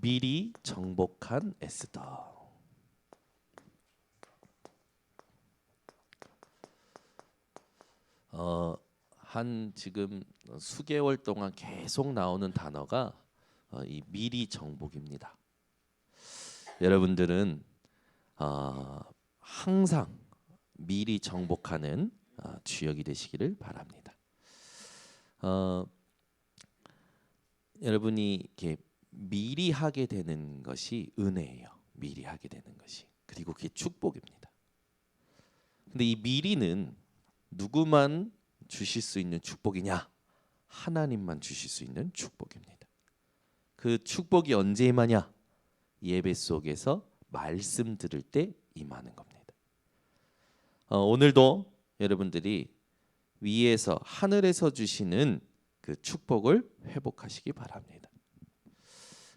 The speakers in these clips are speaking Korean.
미리 정복한 에스더. 한 지금 수개월 동안 계속 나오는 단어가 이 미리 정복입니다. 여러분들은 항상 미리 정복하는 주역이 되시기를 바랍니다. 여러분이 이렇게 미리 하게 되는 것이 은혜예요. 미리 하게 되는 것이. 그리고 그게 축복입니다. 근데 이 미리는 누구만 주실 수 있는 축복이냐? 하나님만 주실 수 있는 축복입니다. 그 축복이 언제 임하냐? 예배 속에서 말씀 들을 때 임하는 겁니다. 오늘도 여러분들이 위에서 하늘에서 주시는 그 축복을 회복하시기 바랍니다.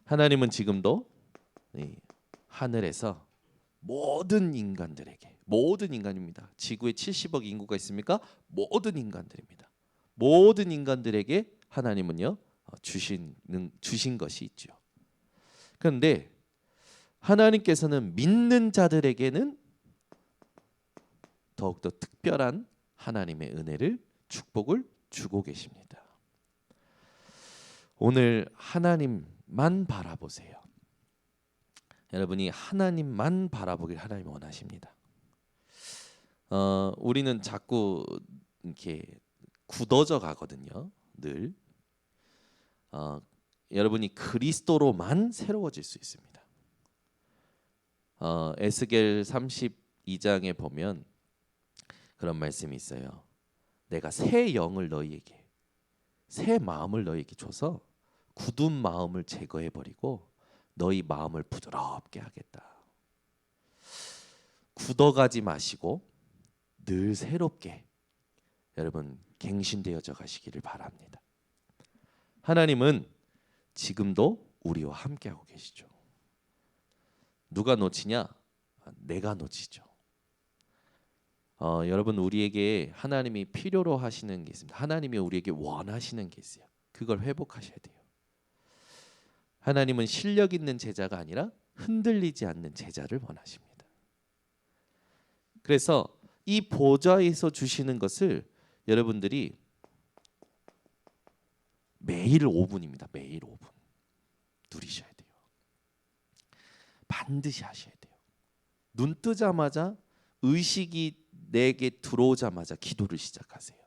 하나님은 지금도 하늘에서 모든 인간들에게, 모든 인간입니다. 지구에 70억 인구가 있습니까? 모든 인간들입니다. 모든 인간들에게 하나님은요 주신 것이 있죠. 그런데 하나님께서는 믿는 자들에게는 더욱더 특별한 하나님의 은혜를, 축복을 주고 계십니다. 오늘 하나님만 바라보세요. 여러분이 하나님만 바라보길 하나님이 원하십니다. 우리는 자꾸 이렇게 굳어져 가거든요. 늘 여러분이 그리스도로만 새로워질 수 있습니다. 에스겔 32장에 보면 그런 말씀이 있어요. 내가 새 영을 너희에게, 새 마음을 너희에게 줘서 굳은 마음을 제거해 버리고 너희 마음을 부드럽게 하겠다. 굳어가지 마시고 늘 새롭게 여러분 갱신되어져 가시기를 바랍니다. 하나님은 지금도 우리와 함께하고 계시죠. 누가 놓치냐? 내가 놓치죠. 여러분 우리에게 하나님이 필요로 하시는 게 있습니다. 하나님이 우리에게 원하시는 게 있어요. 그걸 회복하셔야 돼요. 하나님은 실력 있는 제자가 아니라 흔들리지 않는 제자를 원하십니다. 그래서 이 보좌에서 주시는 것을 여러분들이 매일 5분입니다. 매일 5분 누리셔야 돼요. 반드시 하셔야 돼요. 눈 뜨자마자 의식이 내게 들어오자마자 기도를 시작하세요.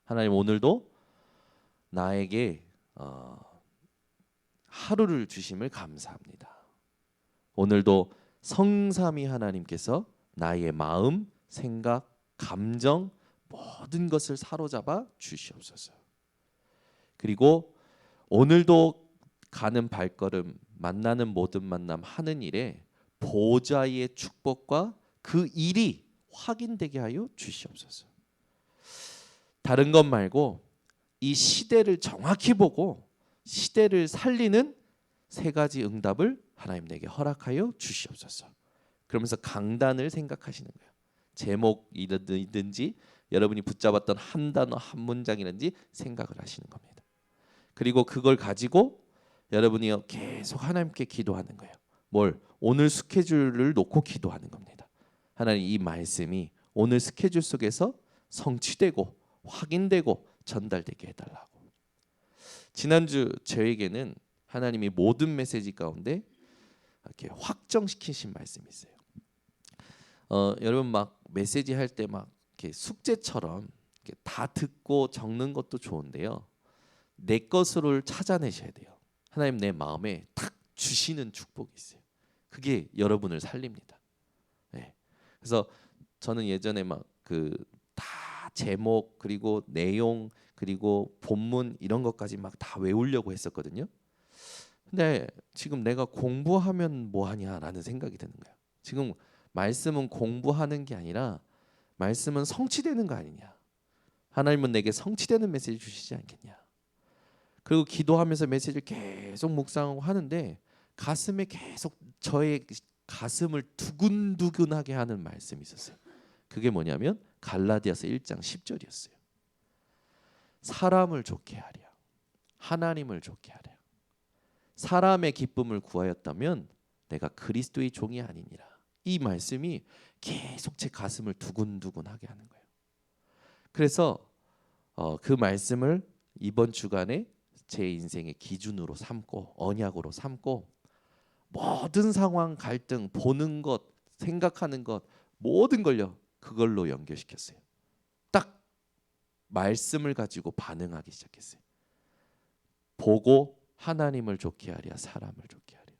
하나님 오늘도 나에게 하루를 주심을 감사합니다. 오늘도 성삼위 하나님께서 나의 마음, 생각, 감정 모든 것을 사로잡아 주시옵소서. 그리고 오늘도 가는 발걸음, 만나는 모든 만남, 하는 일에 보좌의 축복과 그 일이 확인되게 하여 주시옵소서. 다른 것 말고 이 시대를 정확히 보고 시대를 살리는 세 가지 응답을 하나님 내게 허락하여 주시옵소서. 그러면서 강단을 생각하시는 거예요. 제목이든지 여러분이 붙잡았던 한 단어 한 문장이든지 생각을 하시는 겁니다. 그리고 그걸 가지고 여러분이 계속 하나님께 기도하는 거예요. 뭘? 오늘 스케줄을 놓고 기도하는 겁니다. 하나님 이 말씀이 오늘 스케줄 속에서 성취되고 확인되고 전달되게 해달라고. 지난주 저에게는 하나님이 모든 메시지 가운데 이렇게 확정시키신 말씀이 있어요. 여러분 막 메시지 할 때 막 이렇게 숙제처럼 이렇게 다 듣고 적는 것도 좋은데요. 내 것을 찾아내셔야 돼요. 하나님 내 마음에 탁 주시는 축복이 있어요. 그게 여러분을 살립니다. 네. 그래서 저는 예전에 막 그 다 제목 그리고 내용 그리고 본문 이런 것까지 막 다 외우려고 했었거든요. 근데 지금 내가 공부하면 뭐 하냐라는 생각이 드는 거예요. 지금 말씀은 공부하는 게 아니라 말씀은 성취되는 거 아니냐. 하나님은 내게 성취되는 메시지 주시지 않겠냐. 그리고 기도하면서 메시지를 계속 묵상하고 하는데 가슴에 계속 저의 가슴을 두근두근하게 하는 말씀이 있었어요. 그게 뭐냐면 갈라디아서 1장 10절이었어요. 사람을 좋게 하랴, 하나님을 좋게 하랴. 사람의 기쁨을 구하였다면 내가 그리스도의 종이 아니니라. 이 말씀이 계속 제 가슴을 두근두근하게 하는 거예요. 그래서 그 말씀을 이번 주간에 제 인생의 기준으로 삼고 언약으로 삼고 모든 상황, 갈등, 보는 것, 생각하는 것 모든 걸요 그걸로 연결시켰어요. 딱 말씀을 가지고 반응하기 시작했어요. 보고 하나님을 좋게 하랴 사람을 좋게 하랴.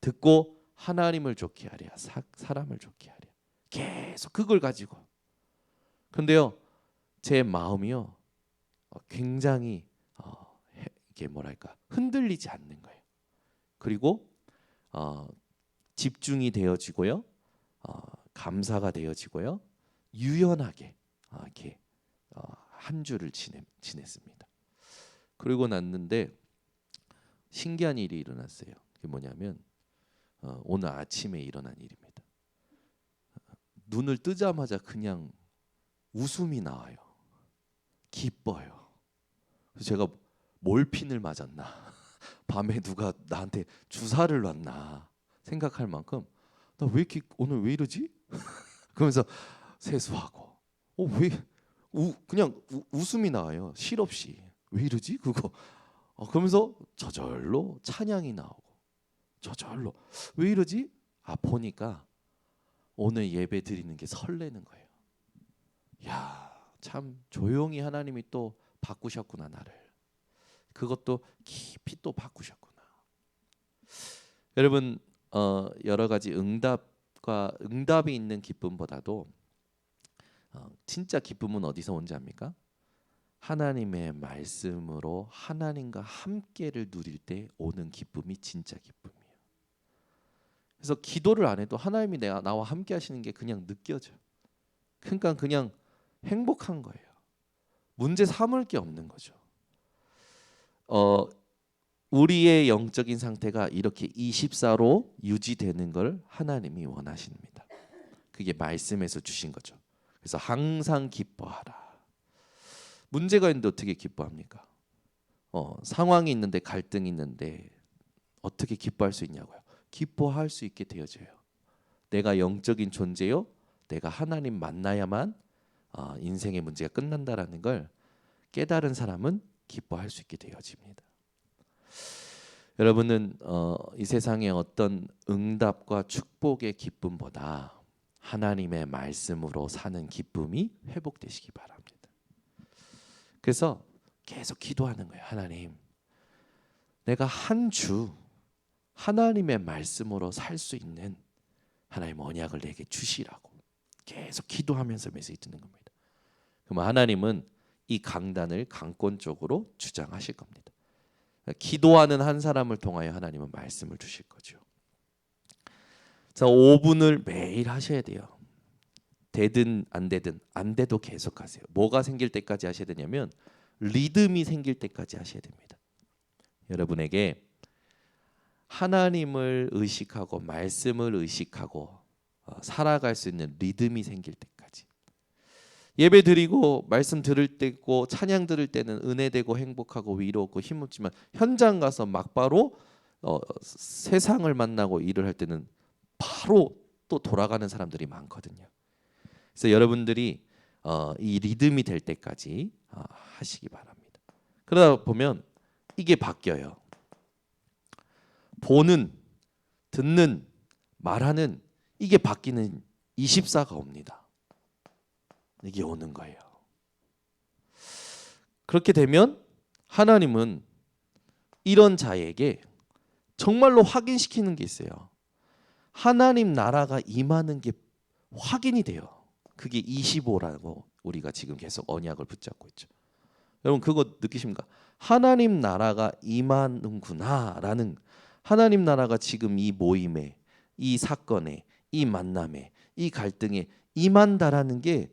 듣고 하나님을 좋게 하랴 사람을 좋게 하랴. 계속 그걸 가지고. 근데요 제 마음이요 굉장히 이게 뭐랄까 흔들리지 않는 거예요. 그리고 집중이 되어지고요, 감사가 되어지고요, 유연하게 이렇게 한 주를 지냈습니다. 그리고 났는데 신기한 일이 일어났어요. 그게 뭐냐면 오늘 아침에 일어난 일입니다. 눈을 뜨자마자 그냥 웃음이 나와요. 기뻐요. 그래서 제가 몰핀을 맞았나? 밤에 누가 나한테 주사를 놨나? 생각할 만큼 나 왜 이렇게 오늘 왜 이러지? 그러면서 세수하고 왜 그냥 웃음이 나와요. 실없이 왜 이러지? 그거 그러면서 저절로 찬양이 나오고 저절로 왜 이러지? 보니까 오늘 예배 드리는 게 설레는 거예요. 야, 참 조용히 하나님이 또 바꾸셨구나 나를. 그것도 깊이 또 바꾸셨구나. 여러분 여러 가지 응답이 있는 기쁨보다도 진짜 기쁨은 어디서 온지 압니까? 하나님의 말씀으로 하나님과 함께를 누릴 때 오는 기쁨이 진짜 기쁨이에요. 그래서 기도를 안 해도 하나님이 나와 함께 하시는 게 그냥 느껴져요. 그러니까 그냥 행복한 거예요. 문제 삼을 게 없는 거죠. 우리의 영적인 상태가 이렇게 24로 유지되는 걸 하나님이 원하십니다. 그게 말씀에서 주신 거죠. 그래서 항상 기뻐하라. 문제가 있는데 어떻게 기뻐합니까? 상황이 있는데 갈등이 있는데 어떻게 기뻐할 수 있냐고요. 기뻐할 수 있게 되어져요. 내가 영적인 존재요. 내가 하나님 만나야만 인생의 문제가 끝난다라는 걸 깨달은 사람은 기뻐할 수 있게 되어집니다. 여러분은 이 세상의 어떤 응답과 축복의 기쁨보다 하나님의 말씀으로 사는 기쁨이 회복되시기 바랍니다. 그래서 계속 기도하는 거예요. 하나님, 내가 한 주 하나님의 말씀으로 살 수 있는 하나님 언약을 내게 주시라고 계속 기도하면서 메시지 듣는 겁니다. 그럼 하나님은 이 강단을 강권 쪽으로 주장하실 겁니다. 기도하는 한 사람을 통하여 하나님은 말씀을 주실 거죠. 자, 5분을 매일 하셔야 돼요. 되든 안 되든 안 돼도 계속 하세요. 뭐가 생길 때까지 하셔야 되냐면 리듬이 생길 때까지 하셔야 됩니다. 여러분에게 하나님을 의식하고 말씀을 의식하고 살아갈 수 있는 리듬이 생길 때까지. 예배 드리고 말씀 들을 때고 찬양 들을 때는 은혜되고 행복하고 위로고 힘없지만 현장 가서 막바로 세상을 만나고 일을 할 때는 바로 또 돌아가는 사람들이 많거든요. 그래서 여러분들이 이 리듬이 될 때까지 하시기 바랍니다. 그러다 보면 이게 바뀌어요. 보는, 듣는, 말하는 이게 바뀌는 24가 옵니다. 이게 오는 거예요. 그렇게 되면 하나님은 이런 자에게 정말로 확인시키는 게 있어요. 하나님 나라가 임하는 게 확인이 돼요. 그게 25라고 우리가 지금 계속 언약을 붙잡고 있죠. 여러분 그거 느끼십니까? 하나님 나라가 임하는구나라는, 하나님 나라가 지금 이 모임에, 이 사건에, 이 만남에, 이 갈등에 임한다라는 게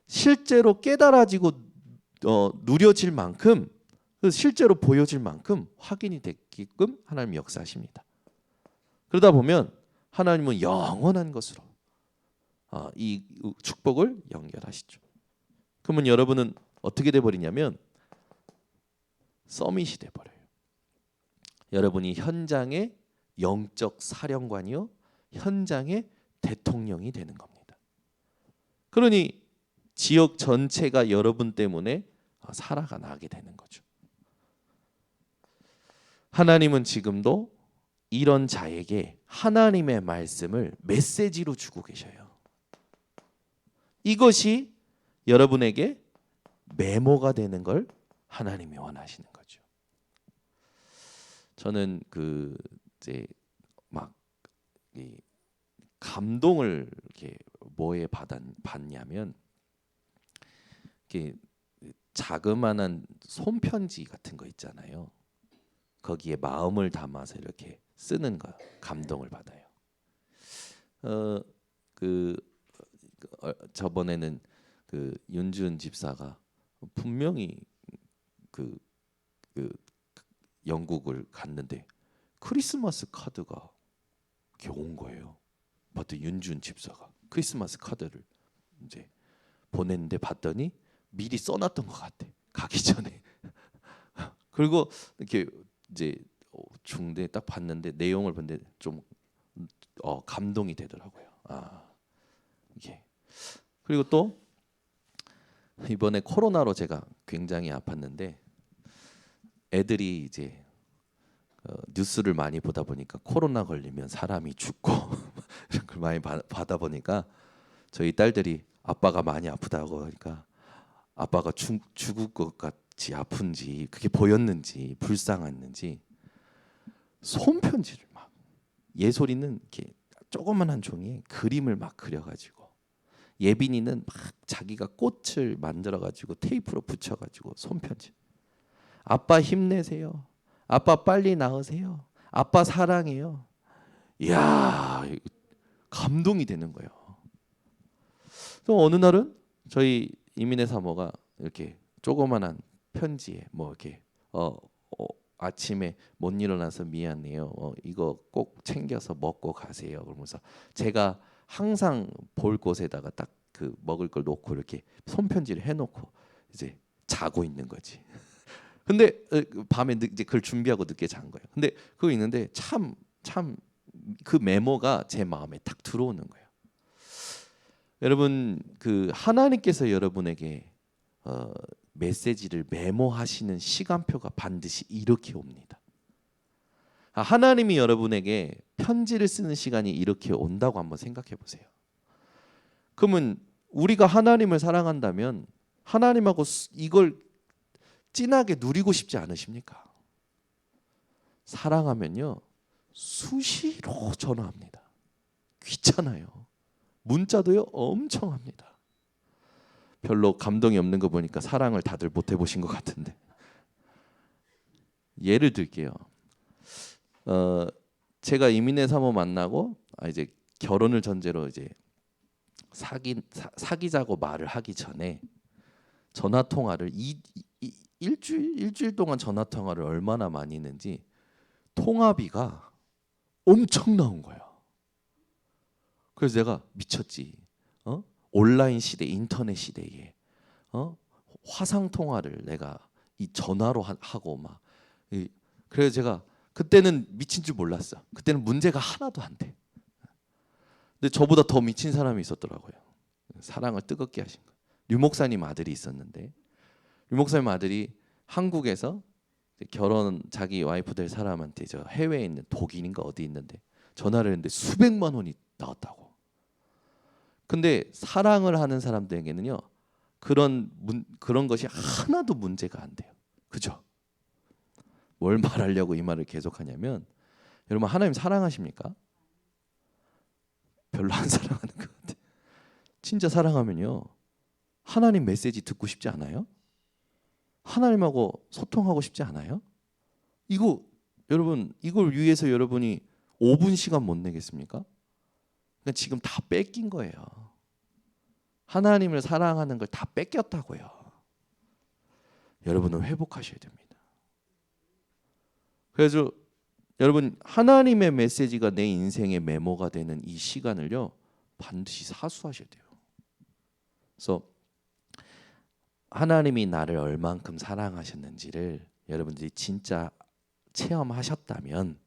실제로 깨달아지고 누려질 만큼, 실제로 보여질 만큼 확인이 되게끔 하나님이 역사하십니다. 그러다 보면 하나님은 영원한 것으로 이 축복을 연결하시죠. 그러면 여러분은 어떻게 돼버리냐면 서밋이 돼버려요. 여러분이 현장의 영적 사령관이요, 현장의 대통령이 되는 겁니다. 그러니 지역 전체가 여러분 때문에 살아가게 되는 거죠. 하나님은 지금도 이런 자에게 하나님의 말씀을 메시지로 주고 계셔요. 이것이 여러분에게 메모가 되는 걸 하나님이 원하시는 거죠. 저는 이제 막 이 감동을 이렇게 뭐에 받냐면 이렇게 자그마한 손편지 같은 거 있잖아요. 거기에 마음을 담아서 이렇게 쓰는 거 감동을 받아요. 저번에는 윤준 집사가 분명히 그 영국을 갔는데 크리스마스 카드가 이렇게 온 거예요. 봤더니 윤준 집사가 크리스마스 카드를 이제 보냈는데 봤더니 미리 써놨던 것 같아. 가기 전에. 그리고 이렇게 이제 중대 딱 봤는데 내용을 봤는데 좀 감동이 되더라고요. 이게 그리고 또 이번에 코로나로 제가 굉장히 아팠는데 애들이 이제 뉴스를 많이 보다 보니까 코로나 걸리면 사람이 죽고 이런 걸 많이 받아 보니까 저희 딸들이 아빠가 많이 아프다고 하니까 아빠가 죽을 것 같이 아픈지 그게 보였는지 불쌍했는지 손편지를 막 예솔이는 이렇게 조그만한 종이에 그림을 막 그려가지고 예빈이는 막 자기가 꽃을 만들어가지고 테이프로 붙여가지고 손편지 아빠 힘내세요. 아빠 빨리 나으세요. 아빠 사랑해요. 이야 감동이 되는 거예요. 또 어느 날은 저희 이민의 사모가 이렇게 조그만한 편지에 뭐 이렇게 아침에 못 일어나서 미안해요. 이거 꼭 챙겨서 먹고 가세요. 그러면서 제가 항상 볼 곳에다가 딱 그 먹을 걸 놓고 이렇게 손편지를 해놓고 이제 자고 있는 거지. 근데 밤에 이제 그걸 준비하고 늦게 잔 거예요. 근데 그거 있는데 참 그 메모가 제 마음에 딱 들어오는 거예요. 여러분 하나님께서 여러분에게 메시지를 메모하시는 시간표가 반드시 이렇게 옵니다. 하나님이 여러분에게 편지를 쓰는 시간이 이렇게 온다고 한번 생각해 보세요. 그러면 우리가 하나님을 사랑한다면 하나님하고 이걸 진하게 누리고 싶지 않으십니까? 사랑하면요 수시로 전화합니다. 귀찮아요. 문자도요 엄청 합니다. 별로 감동이 없는 거 보니까 사랑을 다들 못 해보신 것 같은데 예를 들게요. 제가 이민의 사모 만나고 이제 결혼을 전제로 이제 사귀자고 말을 하기 전에 전화 통화를 일주일 동안 전화 통화를 얼마나 많이 했는지 통화비가 엄청 나온 거예요. 그래서 내가 미쳤지. 온라인 시대, 인터넷 시대에 화상 통화를 내가 이 전화로 하고 막 그래서 제가 그때는 미친 줄 몰랐어. 그때는 문제가 하나도 안 돼. 근데 저보다 더 미친 사람이 있었더라고요. 사랑을 뜨겁게 하신 거. 류 목사님 아들이 있었는데 류 목사님 아들이 한국에서 자기 와이프 될 사람한테 저 해외에 있는 독일인가 어디 있는데 전화를 했는데 수백만 원이 나왔다고. 근데 사랑을 하는 사람들에게는요 그런 것이 하나도 문제가 안 돼요. 그죠? 뭘 말하려고 이 말을 계속하냐면 여러분 하나님 사랑하십니까? 별로 안 사랑하는 것 같아요. 진짜 사랑하면요 하나님 메시지 듣고 싶지 않아요? 하나님하고 소통하고 싶지 않아요? 여러분 이걸 위해서 여러분이 5분 시간 못 내겠습니까? 그러니까 지금 다 뺏긴 거예요. 하나님을 사랑하는 걸 다 뺏겼다고요. 여러분은 회복하셔야 됩니다. 그래서 여러분 하나님의 메시지가 내 인생의 메모가 되는 이 시간을요 반드시 사수하셔야 돼요. 그래서 하나님이 나를 얼만큼 사랑하셨는지를 여러분들이 진짜 체험하셨다면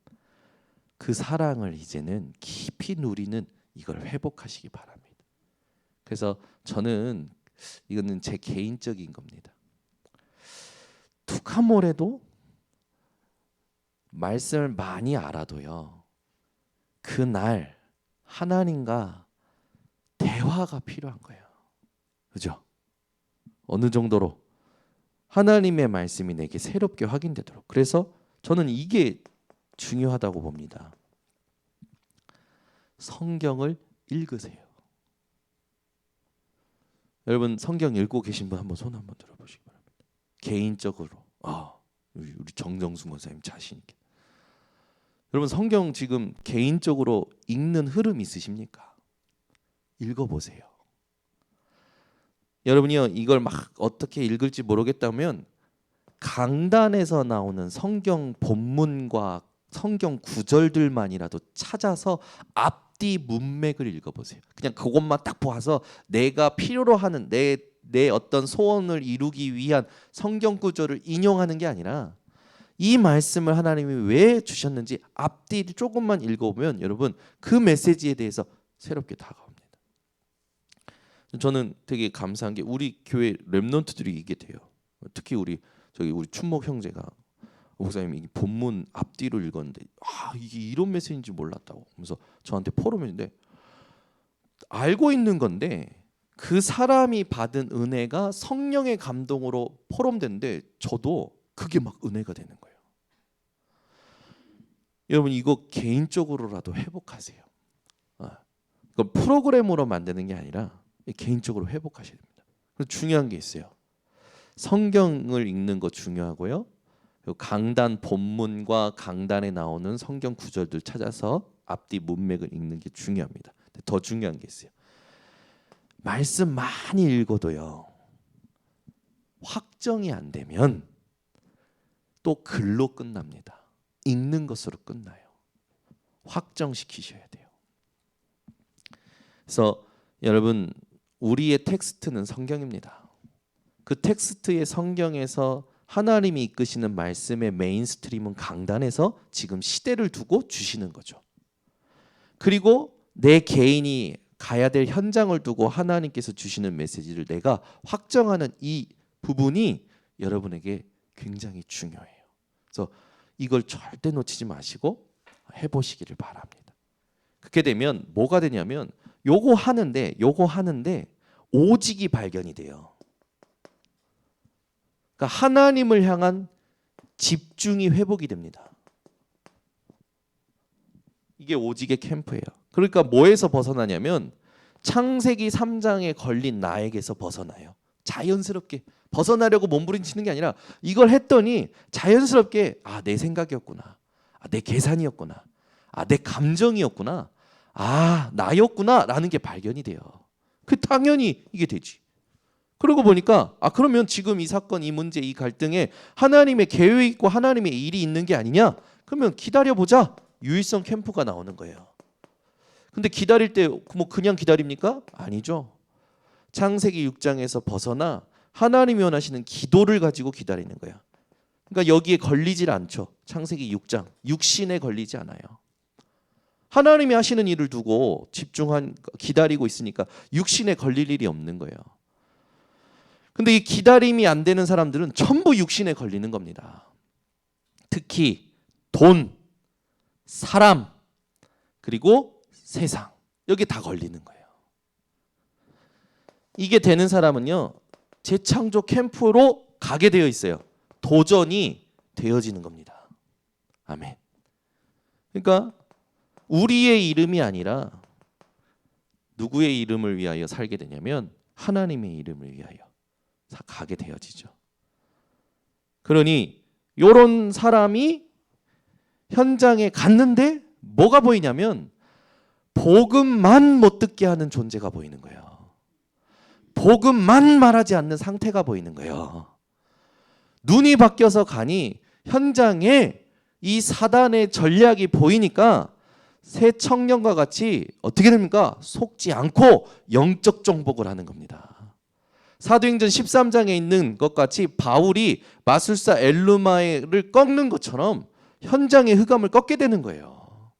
그 사랑을 이제는 깊이 누리는 이걸 회복하시기 바랍니다. 그래서 저는 이거는 제 개인적인 겁니다. 툭 한 몰에도 말씀을 많이 알아도요, 그날 하나님과 대화가 필요한 거예요. 그죠? 어느 정도로 하나님의 말씀이 내게 새롭게 확인되도록. 그래서 저는 이게 중요하다고 봅니다. 성경을 읽으세요. 여러분 성경 읽고 계신 분 한번 손 한번 들어보시기 바랍니다. 개인적으로 우리 정정수 목사님 자신 있게. 여러분 성경 지금 개인적으로 읽는 흐름 있으십니까? 읽어보세요. 여러분이요, 이걸 막 어떻게 읽을지 모르겠다면 강단에서 나오는 성경 본문과 성경 구절들만이라도 찾아서 앞뒤 문맥을 읽어보세요. 그냥 그것만 딱 보아서 내가 필요로 하는 내 어떤 소원을 이루기 위한 성경 구절을 인용하는 게 아니라 이 말씀을 하나님이 왜 주셨는지 앞뒤를 조금만 읽어보면 여러분 그 메시지에 대해서 새롭게 다가옵니다. 저는 되게 감사한 게 우리 교회 렘넌트들이 이게 돼요. 특히 우리 춘목 형제가 목사님이 이 본문 앞뒤로 읽었는데 이게 이런 메시지인지 몰랐다고 하면서 저한테 포럼인데 알고 있는 건데 그 사람이 받은 은혜가 성령의 감동으로 포럼된데 저도 그게 막 은혜가 되는 거예요. 여러분 이거 개인적으로라도 회복하세요. 이건 프로그램으로 만드는 게 아니라 개인적으로 회복하셔야 됩니다. 그래서 중요한 게 있어요. 성경을 읽는 거 중요하고요. 강단 본문과 강단에 나오는 성경 구절들 찾아서 앞뒤 문맥을 읽는 게 중요합니다. 더 중요한 게 있어요. 말씀 많이 읽어도요, 확정이 안 되면 또 글로 끝납니다. 읽는 것으로 끝나요. 확정시키셔야 돼요. 그래서 여러분 우리의 텍스트는 성경입니다. 그 텍스트의 성경에서 하나님이 이끄시는 말씀의 메인스트림은 강단에서 지금 시대를 두고 주시는 거죠. 그리고 내 개인이 가야 될 현장을 두고 하나님께서 주시는 메시지를 내가 확정하는 이 부분이 여러분에게 굉장히 중요해요. 그래서 이걸 절대 놓치지 마시고 해보시기를 바랍니다. 그렇게 되면 뭐가 되냐면 요거 하는데 오직이 발견이 돼요. 그러니까 하나님을 향한 집중이 회복이 됩니다. 이게 오직의 캠프예요. 그러니까 뭐에서 벗어나냐면 창세기 3장에 걸린 나에게서 벗어나요. 자연스럽게 벗어나려고 몸부림치는 게 아니라 이걸 했더니 자연스럽게 내 생각이었구나, 내 계산이었구나, 내 감정이었구나, 나였구나 라는 게 발견이 돼요. 그 당연히 이게 되지. 그러고 보니까 그러면 지금 이 사건, 이 문제, 이 갈등에 하나님의 계획이 있고 하나님의 일이 있는 게 아니냐? 그러면 기다려보자. 유일성 캠프가 나오는 거예요. 근데 기다릴 때 뭐 그냥 기다립니까? 아니죠. 창세기 6장에서 벗어나 하나님이 원하시는 기도를 가지고 기다리는 거야. 그러니까 여기에 걸리질 않죠. 창세기 6장 육신에 걸리지 않아요. 하나님이 하시는 일을 두고 기다리고 있으니까 육신에 걸릴 일이 없는 거예요. 근데 이 기다림이 안 되는 사람들은 전부 육신에 걸리는 겁니다. 특히 돈, 사람, 그리고 세상, 여기 다 걸리는 거예요. 이게 되는 사람은요, 재창조 캠프로 가게 되어 있어요. 도전이 되어지는 겁니다. 아멘. 그러니까 우리의 이름이 아니라 누구의 이름을 위하여 살게 되냐면 하나님의 이름을 위하여 가게 되어지죠. 그러니 이런 사람이 현장에 갔는데 뭐가 보이냐면 복음만 못 듣게 하는 존재가 보이는 거예요. 복음만 말하지 않는 상태가 보이는 거예요. 눈이 바뀌어서 가니 현장에 이 사단의 전략이 보이니까 새 청년과 같이 어떻게 됩니까? 속지 않고 영적 정복을 하는 겁니다. 사도행전 13장에 있는 것 같이 바울이 마술사 엘루마를 꺾는 것처럼 현장의 흑암을 꺾게 되는 거예요.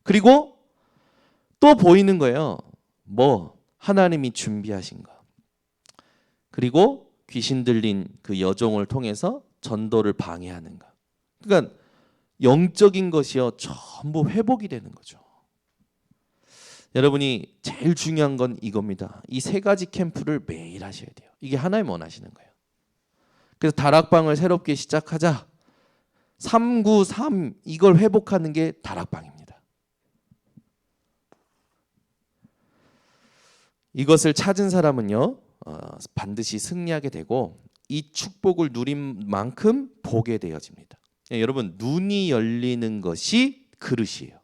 그리고 또 보이는 거예요. 뭐 하나님이 준비하신 거. 그리고 귀신 들린 그 여종을 통해서 전도를 방해하는 거. 그러니까 영적인 것이요 전부 회복이 되는 거죠. 여러분이 제일 중요한 건 이겁니다. 이 세 가지 캠프를 매일 하셔야 돼요. 이게 하나님 원하시는 거예요. 그래서 다락방을 새롭게 시작하자. 393 이걸 회복하는 게 다락방입니다. 이것을 찾은 사람은요 반드시 승리하게 되고 이 축복을 누린 만큼 보게 되어집니다. 여러분 눈이 열리는 것이 그릇이에요.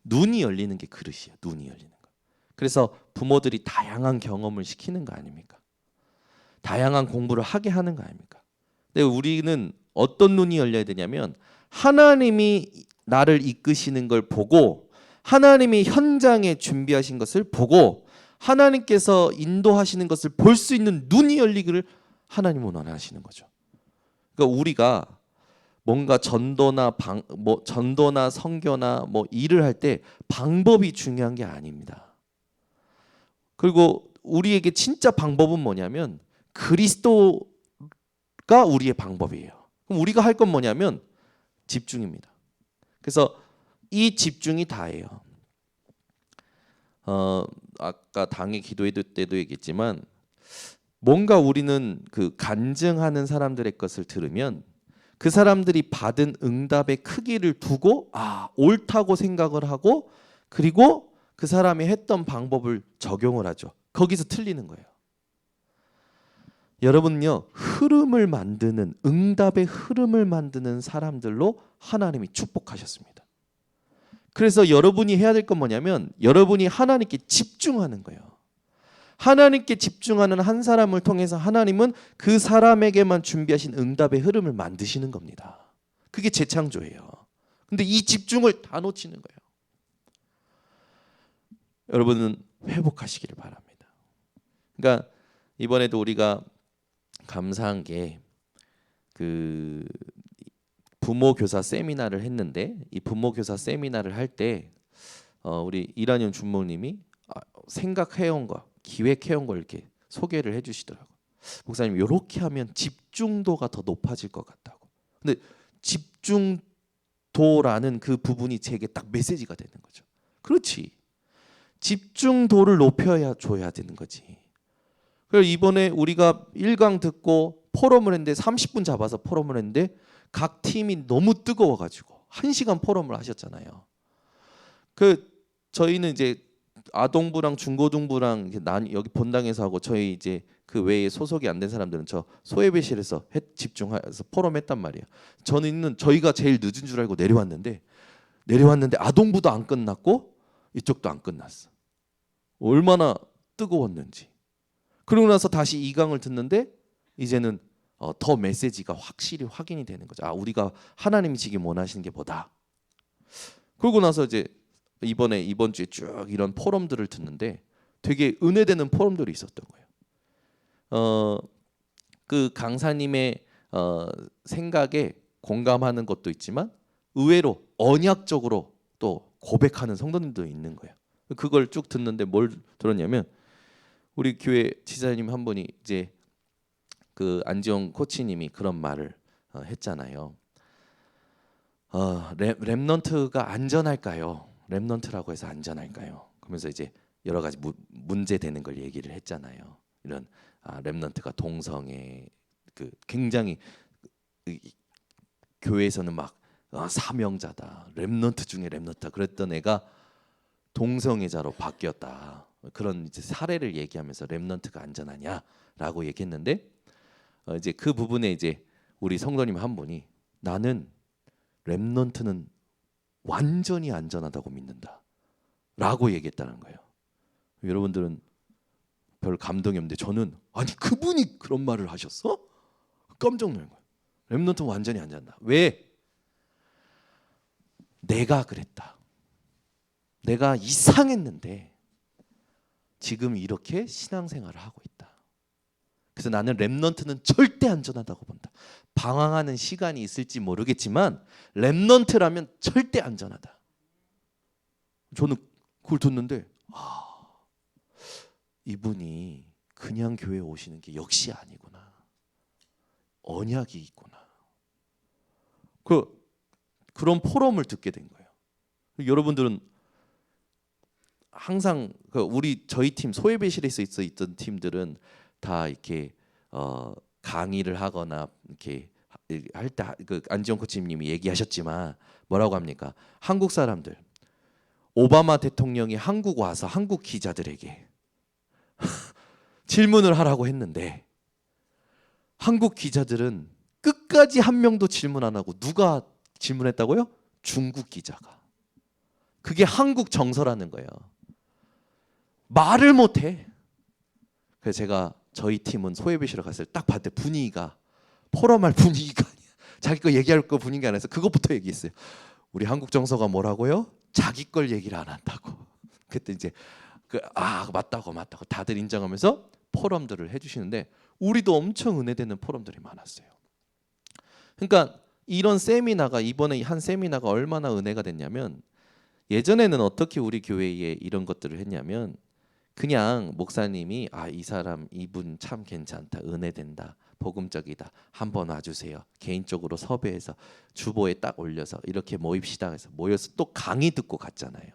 눈이 열리는 게 그릇이에요. 눈이 열리는 거. 그래서 부모들이 다양한 경험을 시키는 거 아닙니까? 다양한 공부를 하게 하는 거 아닙니까? 근데 우리는 어떤 눈이 열려야 되냐면 하나님이 나를 이끄시는 걸 보고 하나님이 현장에 준비하신 것을 보고 하나님께서 인도하시는 것을 볼 수 있는 눈이 열리기를 하나님은 원하시는 거죠. 그러니까 우리가 뭔가 전도나 선교나 뭐 일을 할 때 방법이 중요한 게 아닙니다. 그리고 우리에게 진짜 방법은 뭐냐면 그리스도가 우리의 방법이에요. 그럼 우리가 할 건 뭐냐면 집중입니다. 그래서 이 집중이 다예요. 아까 당의 기도회 때도 얘기했지만 뭔가 우리는 그 간증하는 사람들의 것을 들으면 그 사람들이 받은 응답의 크기를 두고 옳다고 생각을 하고 그리고 그 사람이 했던 방법을 적용을 하죠. 거기서 틀리는 거예요. 여러분요 흐름을 만드는 응답의 흐름을 만드는 사람들로 하나님이 축복하셨습니다. 그래서 여러분이 해야 될 건 뭐냐면 여러분이 하나님께 집중하는 거예요. 하나님께 집중하는 한 사람을 통해서 하나님은 그 사람에게만 준비하신 응답의 흐름을 만드시는 겁니다. 그게 재창조예요. 근데 이 집중을 다 놓치는 거예요. 여러분은 회복하시기를 바랍니다. 그러니까 이번에도 우리가 감사한 게 그 부모 교사 세미나를 했는데 이 부모 교사 세미나를 할 때 우리 이란현 주목님이 생각해온 거, 기획해온 걸 이렇게 소개를 해주시더라고요. 목사님 이렇게 하면 집중도가 더 높아질 것 같다고. 근데 집중도라는 그 부분이 제게 딱 메시지가 되는 거죠. 그렇지. 집중도를 높여야 줘야 되는 거지. 그래서 이번에 우리가 1강 듣고 포럼을 했는데 30분 잡아서 포럼을 했는데 각 팀이 너무 뜨거워가지고 1시간 포럼을 하셨잖아요. 저희는 이제 아동부랑 중고등부랑 여기 본당에서 하고 저희 이제 그 외에 소속이 안 된 사람들은 저 소예배실에서 집중해서 포럼했단 말이에요. 저는 저희가 제일 늦은 줄 알고 내려왔는데 아동부도 안 끝났고 이쪽도 안 끝났어. 얼마나 뜨거웠는지. 그러고 나서 다시 2강을 듣는데 이제는 더 메시지가 확실히 확인이 되는 거죠. 우리가 하나님이 지금 원하시는 게 뭐다. 그러고 나서 이제 이번 주에 쭉 이런 포럼들을 듣는데 되게 은혜되는 포럼들이 있었던 거예요. 그 강사님의 생각에 공감하는 것도 있지만 의외로 언약적으로 또 고백하는 성도님도 있는 거예요. 그걸 쭉 듣는데 뭘 들었냐면 우리 교회 지사님 한 분이 이제 그 안지영 코치님이 그런 말을 했잖아요. 렘넌트가 안전할까요? 렘넌트라고 해서 안전할까요? 그러면서 이제 여러 가지 문제 되는 걸 얘기를 했잖아요. 이런 렘넌트가 동성애 그 굉장히 교회에서는 막 사명자다. 렘넌트 중에 렘넌트다. 그랬던 애가 동성애자로 바뀌었다. 그런 이제 사례를 얘기하면서 렘넌트가 안전하냐라고 얘기했는데 이제 그 부분에 이제 우리 성도님 한 분이 나는 렘넌트는 완전히 안전하다고 믿는다라고 얘기했다는 거예요. 여러분들은 별 감동이 없는데 저는 아니 그분이 그런 말을 하셨어? 깜짝 놀란 거예요. 렘넌트는 완전히 안전하다. 왜? 내가 그랬다. 내가 이상했는데 지금 이렇게 신앙생활을 하고 있다. 그래서 나는 렘넌트는 절대 안전하다고 본다. 방황하는 시간이 있을지 모르겠지만 렘넌트라면 절대 안전하다. 저는 그걸 듣는데 이분이 그냥 교회에 오시는 게 역시 아니구나. 언약이 있구나. 그런 포럼을 듣게 된 거예요. 여러분들은 항상 저희 팀 소예배실에서 있던 팀들은 다 이렇게 강의를 하거나 이렇게 할 때 안지영 코치님이 얘기하셨지만 뭐라고 합니까? 한국 사람들 오바마 대통령이 한국 와서 한국 기자들에게 질문을 하라고 했는데 한국 기자들은 끝까지 한 명도 질문 안 하고 누가 질문했다고요? 중국 기자가. 그게 한국 정서라는 거예요. 말을 못해. 그래서 제가 저희 팀은 소예배실에 갔을 때 딱 봤을 때 분위기가 포럼할 분위기가 아니야. 자기 거 얘기할 거 분위기 안 해서 그것부터 얘기했어요. 우리 한국 정서가 뭐라고요? 자기 걸 얘기를 안 한다고. 그때 이제 맞다고 다들 인정하면서 포럼들을 해주시는데 우리도 엄청 은혜되는 포럼들이 많았어요. 그러니까 이런 세미나가 이번에 한 세미나가 얼마나 은혜가 됐냐면 예전에는 어떻게 우리 교회에 이런 것들을 했냐면 그냥 목사님이 이 사람 이분 참 괜찮다 은혜된다 복음적이다 한번 와주세요 개인적으로 섭외해서 주보에 딱 올려서 이렇게 모입시다 해서 모여서 또 강의 듣고 갔잖아요.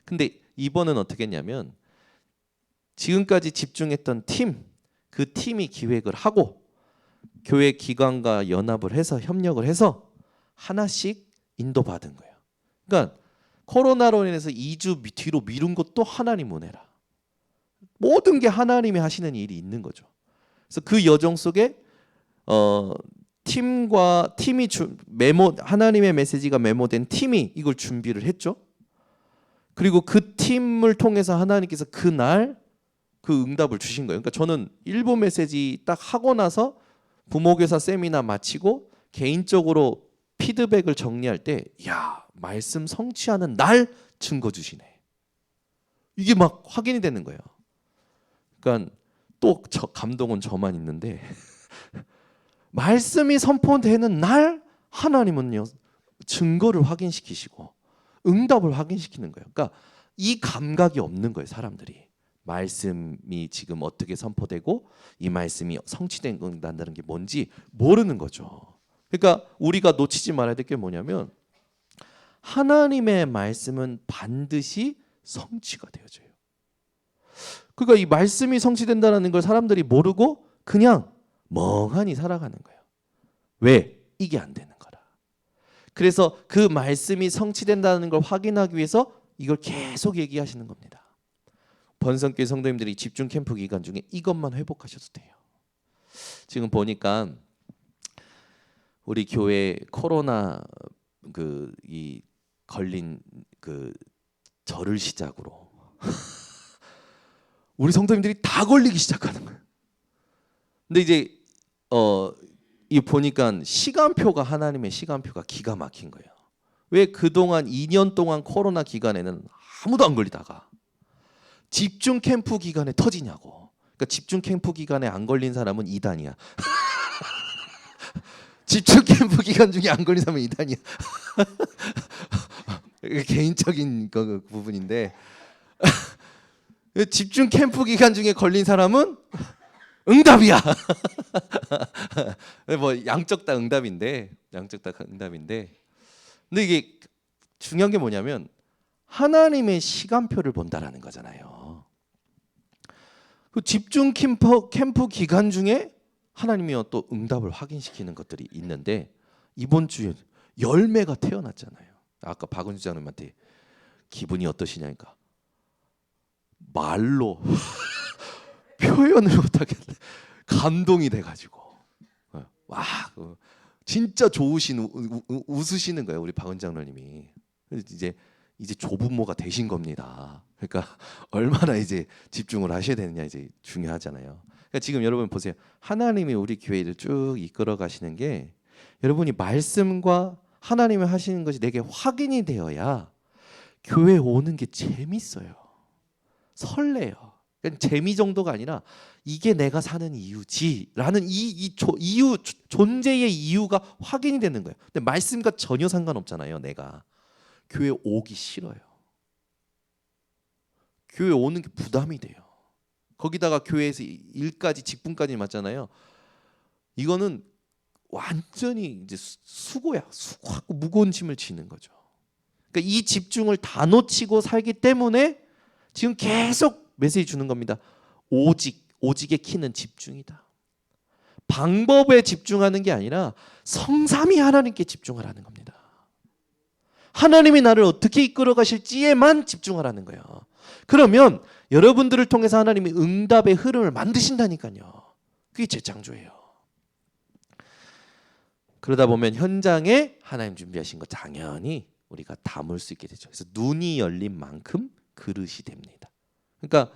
근데 이번은 어떻게 했냐면 지금까지 집중했던 그 팀이 기획을 하고 교회 기관과 연합을 해서 협력을 해서 하나씩 인도받은 거예요. 그러니까 코로나로 인해서 2주 뒤로 미룬 것도 하나님 은혜라. 모든 게 하나님이 하시는 일이 있는 거죠. 그래서 그 여정 속에 팀이 하나님의 메시지가 메모된 팀이 이걸 준비를 했죠. 그리고 그 팀을 통해서 하나님께서 그날 그 응답을 주신 거예요. 그러니까 저는 일부 메시지 딱 하고 나서 부모교사 세미나 마치고 개인적으로 피드백을 정리할 때 말씀 성취하는 날 증거 주시네. 이게 막 확인이 되는 거예요. 그러니까 또 감동은 저만 있는데 말씀이 선포되는 날 하나님은요 증거를 확인시키시고 응답을 확인시키는 거예요. 그러니까 이 감각이 없는 거예요. 사람들이 말씀이 지금 어떻게 선포되고 이 말씀이 성취된다는 게 뭔지 모르는 거죠. 그러니까 우리가 놓치지 말아야 될 게 뭐냐면 하나님의 말씀은 반드시 성취가 되어져요. 그러니까 이 말씀이 성취된다는 걸 사람들이 모르고 그냥 멍하니 살아가는 거예요. 왜? 이게 안 되는 거라. 그래서 그 말씀이 성취된다는 걸 확인하기 위해서 이걸 계속 얘기하시는 겁니다. 번성교회 성도님들이 집중 캠프 기간 중에 이것만 회복하셔도 돼요. 지금 보니까 우리 교회 코로나 이 걸린 절을 시작으로 우리 성도님들이 다 걸리기 시작하는 거예요. 근데 이제 이 보니까 시간표가 하나님의 시간표가 기가 막힌 거예요. 왜 그동안 2년 동안 코로나 기간에는 아무도 안 걸리다가 집중 캠프 기간에 터지냐고. 그러니까 집중 캠프 기간에 안 걸린 사람은 이단이야. 집중 캠프 기간 중에 안 걸린 사람은 이단이야. 개인적인 그 부분인데 집중 캠프 기간 중에 걸린 사람은 응답이야. 뭐 양쪽 다 응답인데 근데 이게 중요한 게 뭐냐면 하나님의 시간표를 본다라는 거잖아요. 그 집중 캠프 기간 중에 하나님이 또 응답을 확인시키는 것들이 있는데 이번 주에 열매가 태어났잖아요. 아까 박은주 장님한테 기분이 어떠시냐니까 말로 표현을 못하겠네. 감동이 돼가지고 와 진짜 좋으신 웃으시는 거예요. 우리 박은 장로님이 이제 조부모가 되신 겁니다. 그러니까 얼마나 이제 집중을 하셔야 되느냐 이제 중요하잖아요. 그러니까 지금 여러분 보세요. 하나님이 우리 교회를 쭉 이끌어 가시는 게 여러분이 말씀과 하나님이 하시는 것이 내게 확인이 되어야 교회 오는 게 재밌어요. 설레요. 그러니까 재미 정도가 아니라 이게 내가 사는 이유지라는 이유 존재의 이유가 확인이 되는 거예요. 근데 말씀과 전혀 상관없잖아요. 내가 교회 오기 싫어요. 교회 오는 게 부담이 돼요. 거기다가 교회에서 일까지 직분까지 맞잖아요. 이거는 완전히 이제 수고야. 수고하고 무거운 짐을 지는 거죠. 그러니까 이 집중을 다 놓치고 살기 때문에 지금 계속 메시지 주는 겁니다. 오직의 키는 집중이다. 방법에 집중하는 게 아니라 성삼위 하나님께 집중하라는 겁니다. 하나님이 나를 어떻게 이끌어 가실지에만 집중하라는 거예요. 그러면 여러분들을 통해서 하나님이 응답의 흐름을 만드신다니까요. 그게 재창조예요. 그러다 보면 현장에 하나님 준비하신 거 당연히 우리가 담을 수 있게 되죠. 그래서 눈이 열린 만큼 그릇이 됩니다. 그러니까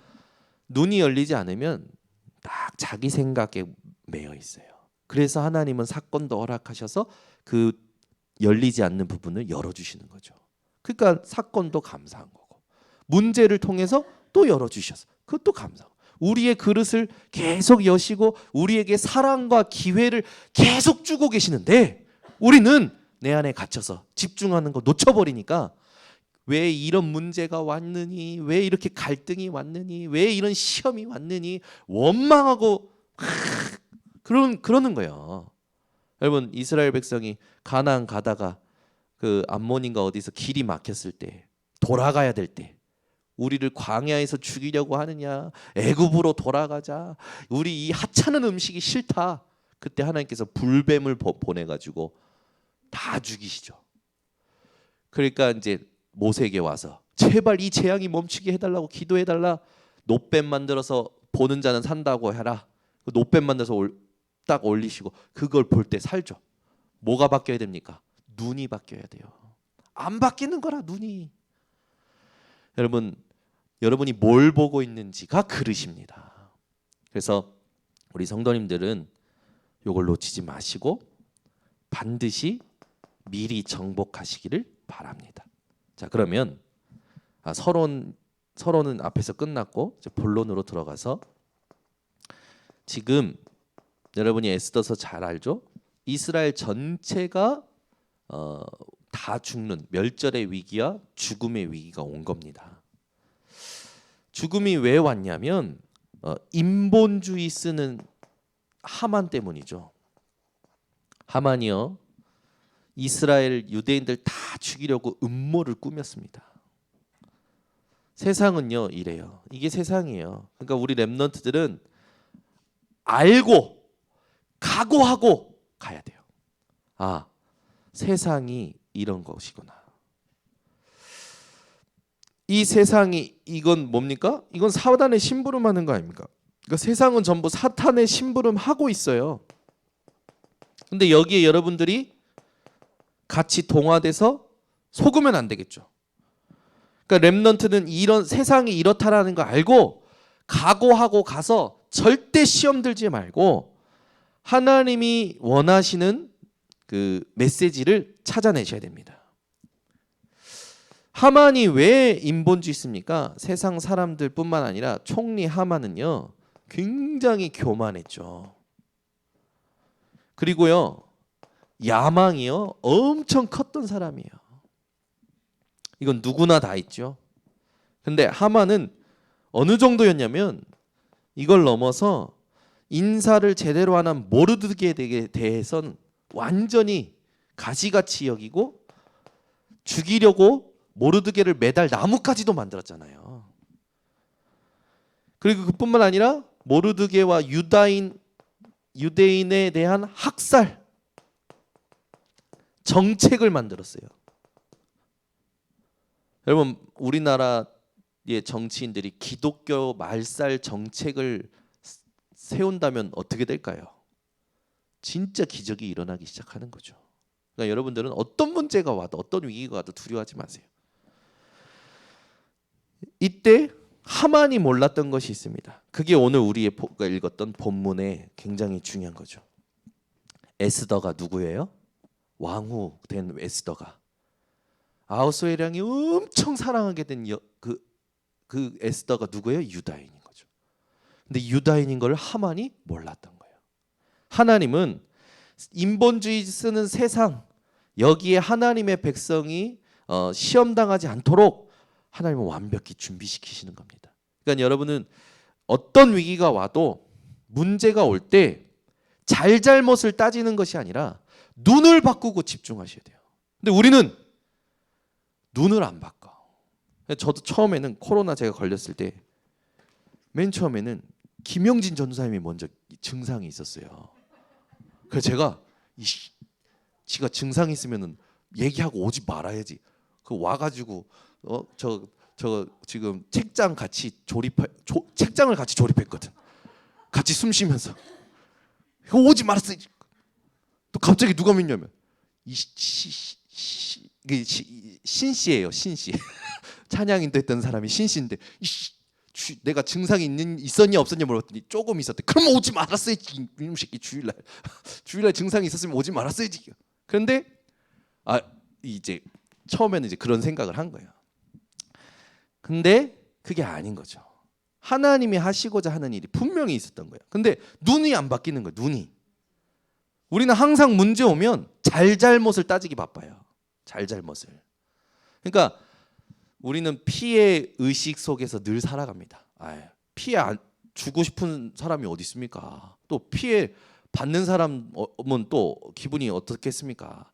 눈이 열리지 않으면 딱 자기 생각에 매여 있어요. 그래서 하나님은 사건도 허락하셔서 그 열리지 않는 부분을 열어주시는 거죠. 그러니까 사건도 감사한 거고 문제를 통해서 또 열어주셔서 그것도 감사하고 우리의 그릇을 계속 여시고 우리에게 사랑과 기회를 계속 주고 계시는데 우리는 내 안에 갇혀서 집중하는 거 놓쳐버리니까 왜 이런 문제가 왔느니, 왜 이렇게 갈등이 왔느니, 왜 이런 시험이 왔느니 원망하고 그러는 거예요. 여러분 이스라엘 백성이 가나안 가다가 그 암몬인가 어디서 길이 막혔을 때 돌아가야 될 때 우리를 광야에서 죽이려고 하느냐, 애굽으로 돌아가자, 우리 이 하찮은 음식이 싫다. 그때 하나님께서 불뱀을 보내가지고 다 죽이시죠. 그러니까 이제 모세에게 와서 제발 이 재앙이 멈추게 해달라고 기도해달라. 놋뱀 만들어서 보는 자는 산다고 해라. 놋뱀 만들어서 딱 올리시고 그걸 볼 때 살죠. 뭐가 바뀌어야 됩니까? 눈이 바뀌어야 돼요. 안 바뀌는 거라 눈이. 여러분이 뭘 보고 있는지가 그릇입니다. 그래서 우리 성도님들은 이걸 놓치지 마시고 반드시 미리 정복하시기를 바랍니다. 자, 그러면 서론은 앞에서 끝났고 이제 본론으로 들어가서 지금 여러분이 에스더서 잘 알죠? 이스라엘 전체가 다 죽는 멸절의 위기와 죽음의 위기가 온 겁니다. 죽음이 왜 왔냐면 인본주의 쓰는 하만 때문이죠. 하만이요. 이스라엘 유대인들 다 죽이려고 음모를 꾸몄습니다. 세상은요 이래요. 이게 세상이에요. 그러니까 우리 렘넌트들은 알고 각오하고 가야 돼요. 아, 세상이 이런 것이구나. 이 세상이 이건 뭡니까? 이건 사단의 심부름하는 거 아닙니까? 그러니까 세상은 전부 사탄의 심부름하고 있어요. 근데 여기에 여러분들이 같이 동화돼서 속으면 안 되겠죠. 그러니까 렘넌트는 이런 세상이 이렇다라는 거 알고 각오하고 가서 절대 시험 들지 말고 하나님이 원하시는 그 메시지를 찾아내셔야 됩니다. 하만이 왜 인본주의입니까? 세상 사람들뿐만 아니라 총리 하만은요 굉장히 교만했죠. 그리고요 야망이요 엄청 컸던 사람이에요. 이건 누구나 다 있죠. 근데 하만은 어느 정도였냐면 이걸 넘어서 인사를 제대로 안 한 모르드게에 대해서는 완전히 가시같이 여기고 죽이려고 모르드게를 매달 나무까지도 만들었잖아요. 그리고 그뿐만 아니라 모르드게와 유대인에 대한 학살 정책을 만들었어요. 여러분 우리나라의 정치인들이 기독교 말살 정책을 세운다면 어떻게 될까요? 진짜 기적이 일어나기 시작하는 거죠. 그러니까 여러분들은 어떤 문제가 와도 어떤 위기가 와도 두려워하지 마세요. 이때 하만이 몰랐던 것이 있습니다. 그게 오늘 우리가 읽었던 본문에 굉장히 중요한 거죠. 에스더가 누구예요? 왕후 된 에스더가 아하수에랑이 엄청 사랑하게 된 그 에스더가 누구예요? 유다인인 거죠. 근데 유다인인 걸 하만이 몰랐던 거예요. 하나님은 인본주의 쓰는 세상, 여기에 하나님의 백성이 시험당하지 않도록 하나님은 완벽히 준비시키시는 겁니다. 그러니까 여러분은 어떤 위기가 와도, 문제가 올 때 잘잘못을 따지는 것이 아니라 눈을 바꾸고 집중하셔야 돼요. 근데 우리는 눈을 안 바꿔. 저도 처음에는 코로나 제가 걸렸을 때 맨 처음에는 김영진 전도사님이 먼저 증상이 있었어요. 그래서 제가 지가 증상이 있으면은 얘기하고 오지 말아야지. 그 와가지고 저 지금 책장을 같이 조립했거든. 같이 숨 쉬면서 오지 말았어야지. 또 갑자기 누가 믿냐면 신씨예요. 신씨. 찬양인도 했던 사람이 신씨인데 내가 증상이 있었냐 없었냐 물어봤더니 조금 있었대. 그럼 오지 말았어야지. 이놈 새끼 주일날 증상이 있었으면 오지 말았어야지. 그런데 이제 처음에는 이제 그런 생각을 한 거예요. 근데 그게 아닌 거죠. 하나님이 하시고자 하는 일이 분명히 있었던 거예요. 근데 눈이 안 바뀌는 거예요. 눈이. 우리는 항상 문제 오면 잘잘못을 따지기 바빠요. 잘잘못을. 그러니까 우리는 피해 의식 속에서 늘 살아갑니다. 피해 주고 싶은 사람이 어디 있습니까? 또 피해 받는 사람은 또 기분이 어떻겠습니까?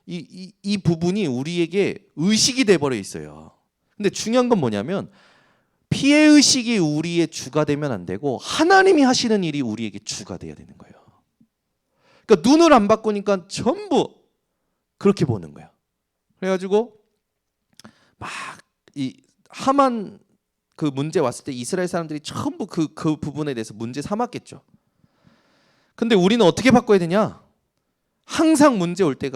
이 부분이 우리에게 의식이 돼버려 있어요. 근데 중요한 건 뭐냐면 피해 의식이 우리의 주가 되면 안 되고 하나님이 하시는 일이 우리에게 주가 돼야 되는 거예요. 그러니까 눈을 안 바꾸니까 전부 그렇게 보는 거예요. 그래가지고 막 이 하만 그 문제 왔을 때 이스라엘 사람들이 전부 그 부분에 대해서 문제 삼았겠죠. 근데 우리는 어떻게 바꿔야 되냐? 항상 문제 올 때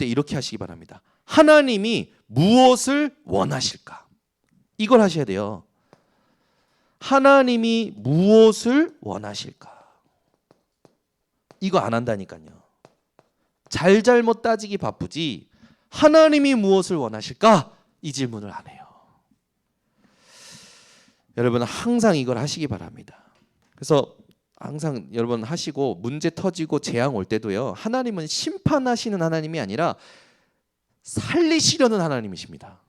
이렇게 하시기 바랍니다. 하나님이 무엇을 원하실까? 이걸 하셔야 돼요. 하나님이 무엇을 원하실까? 이거 안 한다니까요. 잘잘못 따지기 바쁘지 하나님이 무엇을 원하실까? 이 질문을 안 해요. 여러분 항상 이걸 하시기 바랍니다. 그래서 항상 여러분 하시고 문제 터지고 재앙 올 때도요. 하나님은 심판하시는 하나님이 아니라 살리시려는 하나님이십니다.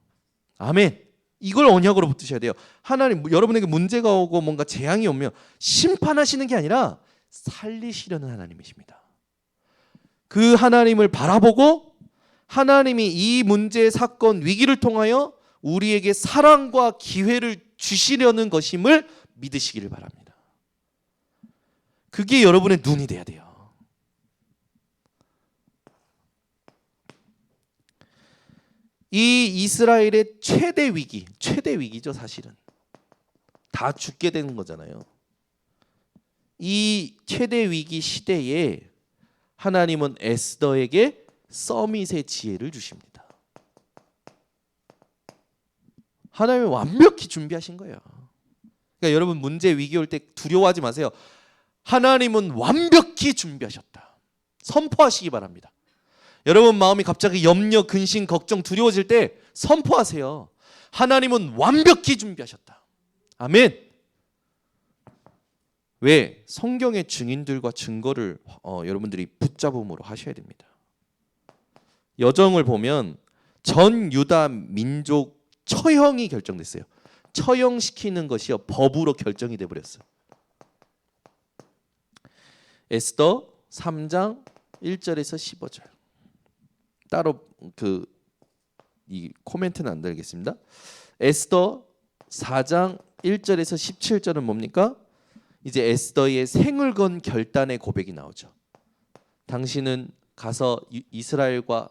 아멘. 이걸 언약으로 붙드셔야 돼요. 하나님 여러분에게 문제가 오고 뭔가 재앙이 오면 심판하시는 게 아니라 살리시려는 하나님이십니다. 그 하나님을 바라보고 하나님이 이 문제, 사건, 위기를 통하여 우리에게 사랑과 기회를 주시려는 것임을 믿으시기를 바랍니다. 그게 여러분의 눈이 돼야 돼요. 이 이스라엘의 최대 위기죠 사실은. 다 죽게 되는 거잖아요. 이 최대 위기 시대에 하나님은 에스더에게 서밋의 지혜를 주십니다. 하나님이 완벽히 준비하신 거예요. 그러니까 여러분 문제 위기 올 때 두려워하지 마세요. 하나님은 완벽히 준비하셨다. 선포하시기 바랍니다. 여러분 마음이 갑자기 염려, 근심, 걱정, 두려워질 때 선포하세요. 하나님은 완벽히 준비하셨다. 아멘. 왜? 성경의 증인들과 증거를 여러분들이 붙잡음으로 하셔야 됩니다. 여정을 보면 전 유다 민족 처형이 결정됐어요. 처형시키는 것이요 법으로 결정이 돼 버렸어요. 에스더 3장 1절에서 15절. 따로 이 코멘트는 안 달겠습니다. 에스더 4장 1절에서 17절은 뭡니까? 이제 에스더의 생을 건 결단의 고백이 나오죠. 당신은 가서 이스라엘과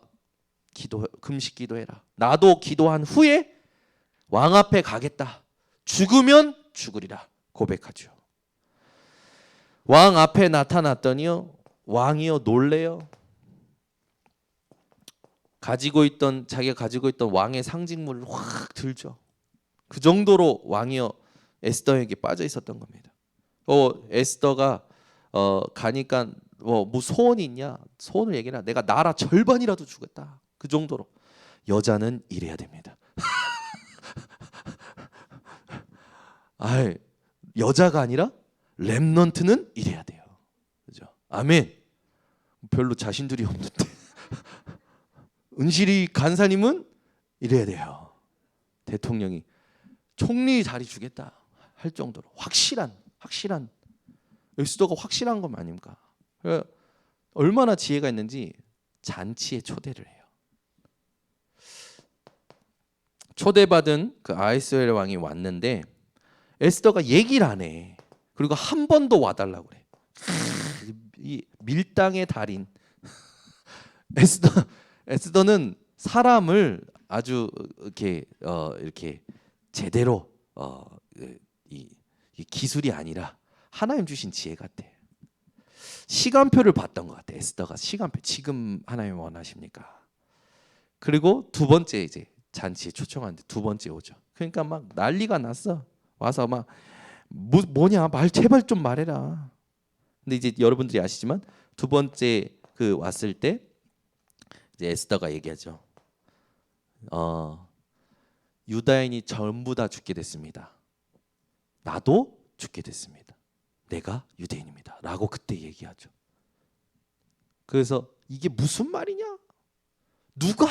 금식 기도해라. 나도 기도한 후에 왕 앞에 가겠다. 죽으면 죽으리라 고백하죠. 왕 앞에 나타났더니요. 왕이요 놀래요. 자기가 가지고 있던 왕의 상징물을 확 들죠. 그 정도로 왕이요 에스더에게 빠져 있었던 겁니다. 에스더가 가니까 뭐 소원이 있냐? 소원을 얘기해라. 내가 나라 절반이라도 주겠다. 그 정도로. 여자는 이래야 됩니다. 여자가 아니라 렘넌트는 이래야 돼요. 그죠? 아멘. 별로 자신들이 없는데 은실이 간사님은 이래야 돼요. 대통령이 총리 자리 주겠다 할 정도로 확실한 에스더가 확실한 것 아닙니까? 얼마나 지혜가 있는지 잔치에 초대를 해요. 초대받은 그 아하수에르 왕이 왔는데 에스더가 얘기를 안 해. 그리고 한 번 더 와달라고 그래. 이 밀당의 달인 에스더는 사람을 아주 이렇게 제대로 이 기술이 아니라 하나님 주신 지혜 같아. 시간표를 봤던 것 같아. 에스더가 시간표 지금 하나님 원하십니까? 그리고 두 번째 이제 잔치에 초청하는데 두 번째 오죠. 그러니까 막 난리가 났어. 와서 막 뭐냐 말 제발 좀 말해라. 근데 이제 여러분들이 아시지만 두 번째 그 왔을 때 이제 에스더가 얘기하죠. 유다인이 전부 다 죽게 됐습니다. 나도 죽게 됐습니다. 내가 유대인입니다. 라고 그때 얘기하죠. 그래서 이게 무슨 말이냐? 누가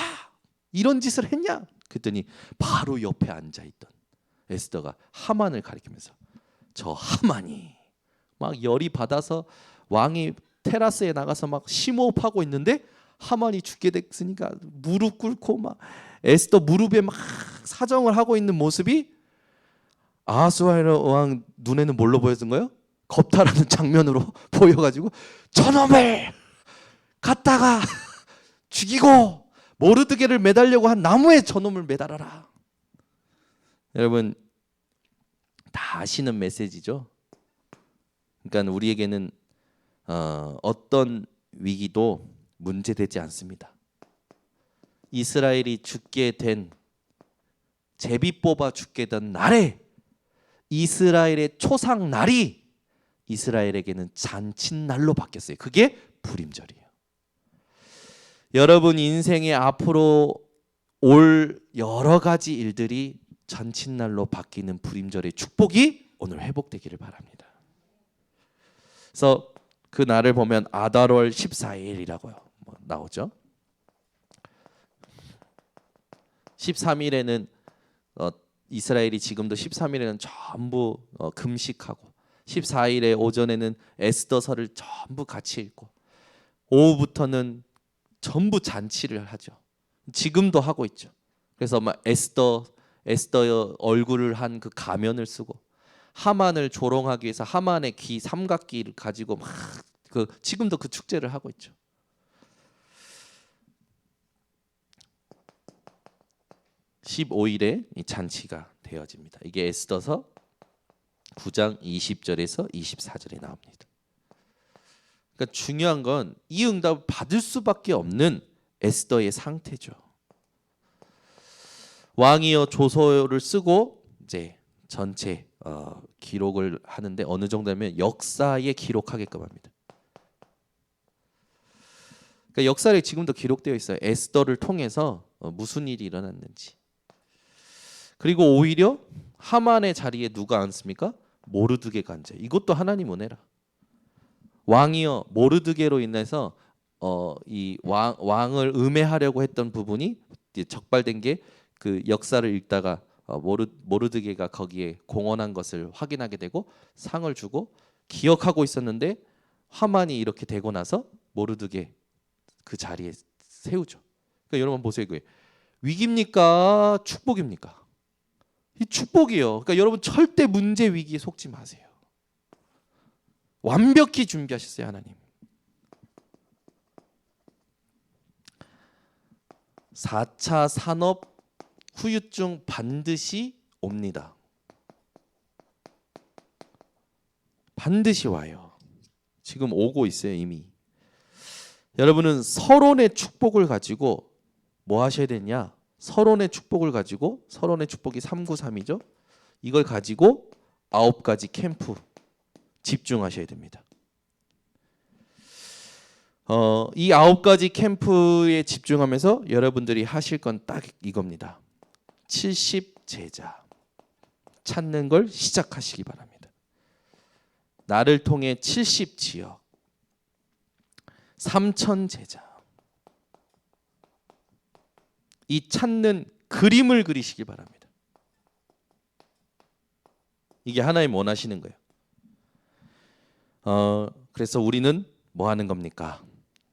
이런 짓을 했냐? 그랬더니 바로 옆에 앉아있던 에스더가 하만을 가리키면서 저 하만이 막 열이 받아서 왕이 테라스에 나가서 막 심호흡하고 있는데 하만이 죽게 됐으니까 무릎 꿇고 막 에스더 무릎에 막 사정을 하고 있는 모습이 아하수에르 왕 눈에는 뭘로 보였던 거예요? 겁탈하는 장면으로 보여가지고 저놈을 갖다가 죽이고 모르드게를 매달려고 한 나무에 저놈을 매달아라. 여러분 다 아시는 메시지죠. 그러니까 우리에게는 어떤 위기도 문제되지 않습니다. 이스라엘이 죽게 된 제비 뽑아 죽게 된 날에 이스라엘의 초상 날이 이스라엘에게는 잔칫날로 바뀌었어요. 그게 불임절이에요. 여러분 인생에 앞으로 올 여러 가지 일들이 잔칫날로 바뀌는 불임절의 축복이 오늘 회복되기를 바랍니다. 그래서 그 날을 보면 아달월 14일이라고요. 나오죠. 13일에는 이스라엘이 지금도 13일에는 전부 금식하고 14일에 오전에는 에스더서를 전부 같이 읽고 오후부터는 전부 잔치를 하죠. 지금도 하고 있죠. 그래서 막 에스더의 얼굴을 한 그 가면을 쓰고 하만을 조롱하기 위해서 하만의 귀 삼각기를 가지고 막 지금도 그 축제를 하고 있죠. (15일에) 이 잔치가 되어집니다. 이게 에스더서 9장 20절에서 24절에 나옵니다. 그러니까 중요한 건 이 응답을 받을 수밖에 없는 에스더의 상태죠. 왕이여 조서를 쓰고 이제 전체 기록을 하는데 어느 정도냐면 역사에 기록하게끔 합니다. 그러니까 역사에 지금도 기록되어 있어요. 에스더를 통해서 무슨 일이 일어났는지. 그리고 오히려 하만의 자리에 누가 앉습니까? 모르드게가 앉아요. 이것도 하나님 은혜라. 왕이여 모르드게로 인해서 이 왕을 음해하려고 했던 부분이 적발된 게 그 역사를 읽다가 모르드게가 거기에 공헌한 것을 확인하게 되고 상을 주고 기억하고 있었는데 하만이 이렇게 되고 나서 모르드게 그 자리에 세우죠. 그러니까 여러분 보세요. 이거 위기입니까? 축복입니까? 이 축복이요. 그러니까 여러분 절대 문제 위기에 속지 마세요. 완벽히 준비하셨어요, 하나님. 4차 산업 후유증 반드시 옵니다. 반드시 와요. 지금 오고 있어요, 이미. 여러분은 서론의 축복을 가지고 뭐 하셔야 되냐? 서론의 축복을 가지고 서론의 축복이 393이죠. 이걸 가지고 9가지 캠프 집중하셔야 됩니다. 이 9가지 캠프에 집중하면서 여러분들이 하실 건 딱 이겁니다. 70 제자 찾는 걸 시작하시기 바랍니다. 나를 통해 70지역, 3천 제자, 이 찾는 그림을 그리시길 바랍니다. 이게 하나님 원하시는 거예요. 그래서 우리는 뭐 하는 겁니까?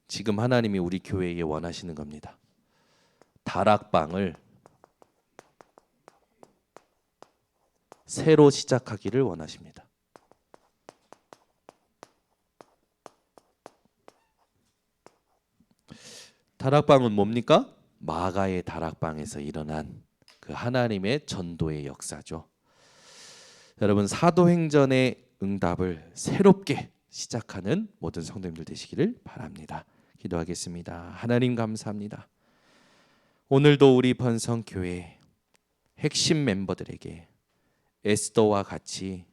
지금 하나님이 우리 교회에 원하시는 겁니다. 다락방을 새로 시작하기를 원하십니다. 다락방은 뭡니까? 마가의 다락방에서 일어난 그 하나님의 전도의 역사죠. 여러분, 사도행전의 응답을 새롭게 시작하는 모든 성도님들 되시기를 바랍니다. 기도하겠습니다. 하나님 감사합니다. 오늘도 우리 번성교회 핵심 멤버들에게 에스더와 같이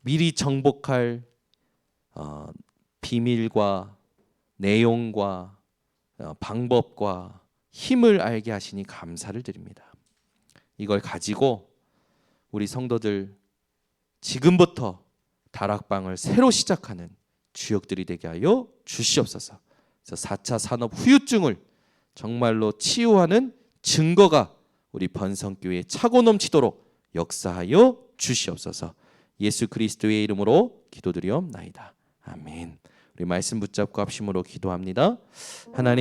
미리 정복할 비밀과 내용과 방법과 힘을 알게 하시니 감사를 드립니다. 이걸 가지고 우리 성도들 지금부터 다락방을 새로 시작하는 주역들이 되게 하여 주시옵소서. 그래서 4차 산업 후유증을 정말로 치유하는 증거가 우리 번성교회에 차고 넘치도록 역사하여 주시옵소서. 예수 그리스도의 이름으로 기도드리옵나이다. 아멘. 우리 말씀 붙잡고 합심으로 기도합니다. 하나님